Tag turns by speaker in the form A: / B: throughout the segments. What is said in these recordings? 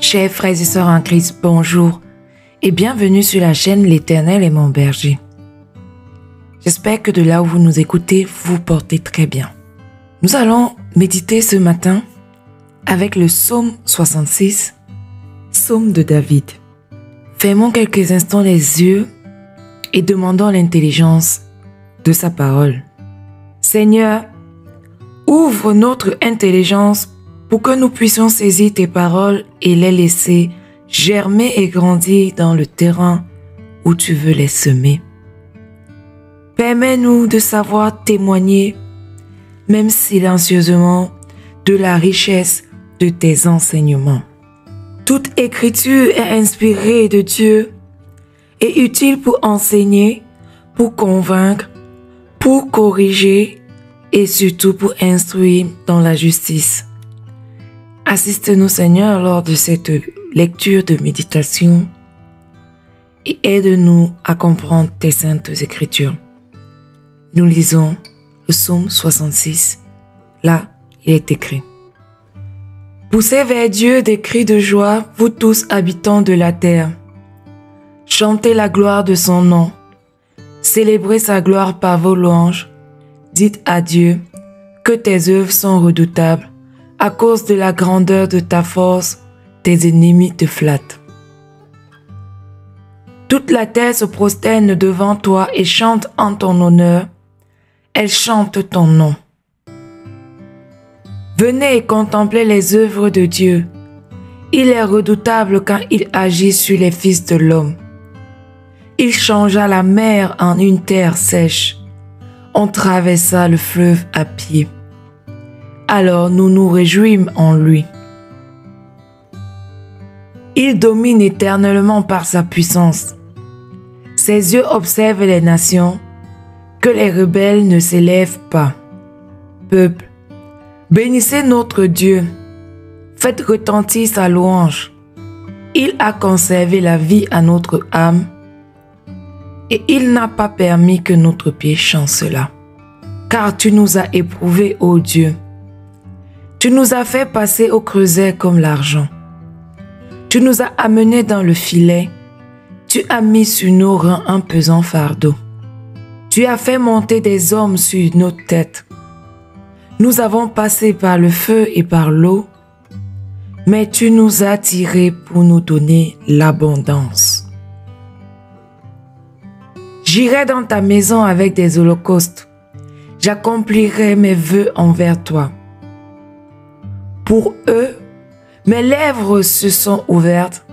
A: Chers frères et sœurs en Christ, bonjour et bienvenue sur la chaîne L'Éternel est mon berger. J'espère que de là où vous nous écoutez, vous vous portez très bien. Nous allons méditer ce matin avec le psaume 66, psaume de David. Fermons quelques instants les yeux et demandons l'intelligence de sa parole. Seigneur, ouvre notre intelligence pour que nous puissions saisir tes paroles et les laisser germer et grandir dans le terrain où tu veux les semer. Permets-nous de savoir témoigner, même silencieusement, de la richesse de tes enseignements. Toute écriture est inspirée de Dieu et utile pour enseigner, pour convaincre, pour corriger et surtout pour instruire dans la justice. Assiste-nous, Seigneur, lors de cette lecture de méditation et aide-nous à comprendre tes saintes écritures. Nous lisons le psaume 66. Là, il est écrit: Poussez vers Dieu des cris de joie, vous tous habitants de la terre. Chantez la gloire de son nom. Célébrez sa gloire par vos louanges. Dites à Dieu que tes œuvres sont redoutables. À cause de la grandeur de ta force, tes ennemis te flattent. Toute la terre se prosterne devant toi et chante en ton honneur. Elle chante ton nom. Venez et contemplez les œuvres de Dieu. Il est redoutable quand il agit sur les fils de l'homme. Il changea la mer en une terre sèche. On traversa le fleuve à pied. Alors nous nous réjouissons en lui. Il domine éternellement par sa puissance. Ses yeux observent les nations, que les rebelles ne s'élèvent pas. Peuple, bénissez notre Dieu, faites retentir sa louange. Il a conservé la vie à notre âme, et il n'a pas permis que notre pied chancela. Car tu nous as éprouvés, ô Dieu. Tu nous as fait passer au creuset comme l'argent. Tu nous as amenés dans le filet. Tu as mis sur nos reins un pesant fardeau. Tu as fait monter des hommes sur nos têtes. Nous avons passé par le feu et par l'eau, mais tu nous as tirés pour nous donner l'abondance. J'irai dans ta maison avec des holocaustes. J'accomplirai mes vœux envers toi. Pour eux, mes lèvres se sont ouvertes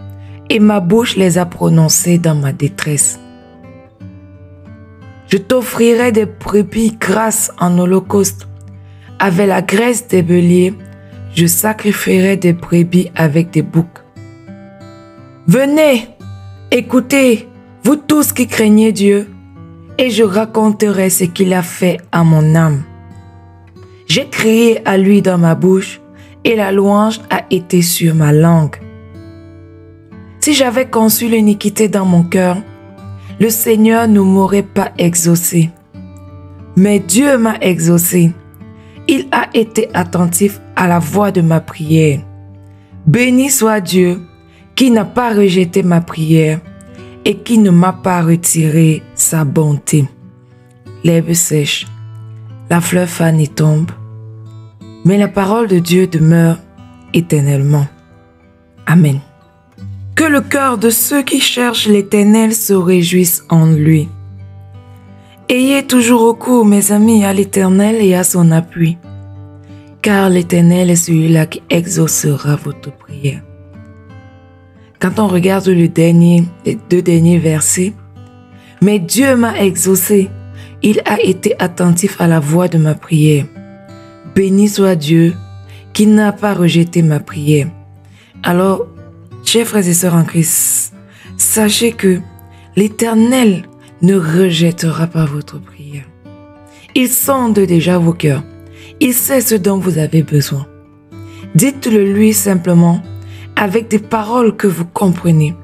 A: et ma bouche les a prononcées dans ma détresse. Je t'offrirai des brebis grasses en holocauste. Avec la graisse des béliers, je sacrifierai des brebis avec des boucs. Venez, écoutez, vous tous qui craignez Dieu, et je raconterai ce qu'il a fait à mon âme. J'ai crié à lui dans ma bouche, et la louange a été sur ma langue. Si j'avais conçu l'iniquité dans mon cœur, le Seigneur ne m'aurait pas exaucé. Mais Dieu m'a exaucé. Il a été attentif à la voix de ma prière. Béni soit Dieu qui n'a pas rejeté ma prière et qui ne m'a pas retiré sa bonté. L'herbe sèche, la fleur fane et tombe, mais la parole de Dieu demeure éternellement. Amen. Que le cœur de ceux qui cherchent l'Éternel se réjouisse en lui. Ayez toujours recours, mes amis, à l'Éternel et à son appui, car l'Éternel est celui-là qui exaucera votre prière. Quand on regarde les deux derniers versets, « Mais Dieu m'a exaucé, il a été attentif à la voix de ma prière. Béni soit Dieu qui n'a pas rejeté ma prière. » Alors, chers frères et sœurs en Christ, sachez que l'Éternel ne rejettera pas votre prière. Il sonde déjà vos cœurs. Il sait ce dont vous avez besoin. Dites-le lui simplement avec des paroles que vous comprenez,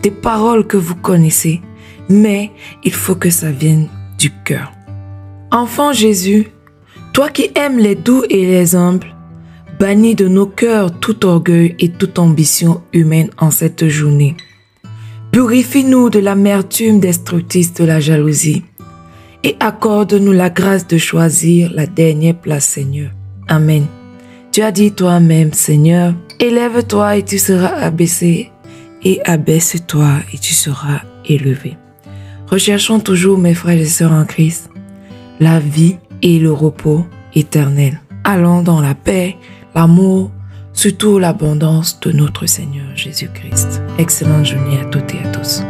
A: des paroles que vous connaissez, mais il faut que ça vienne du cœur. Enfant Jésus, toi qui aimes les doux et les humbles, Bannis de nos cœurs tout orgueil et toute ambition humaine en cette journée. Purifie-nous de l'amertume destructrice de la jalousie et accorde-nous la grâce de choisir la dernière place, Seigneur. Amen. Tu as dit toi-même, Seigneur, élève-toi et tu seras abaissé, et abaisse-toi et tu seras élevé. Recherchons toujours, mes frères et sœurs en Christ, la vie et le repos éternel. Allons dans la paix, l'amour, surtout l'abondance de notre Seigneur Jésus-Christ. Excellente journée à toutes et à tous.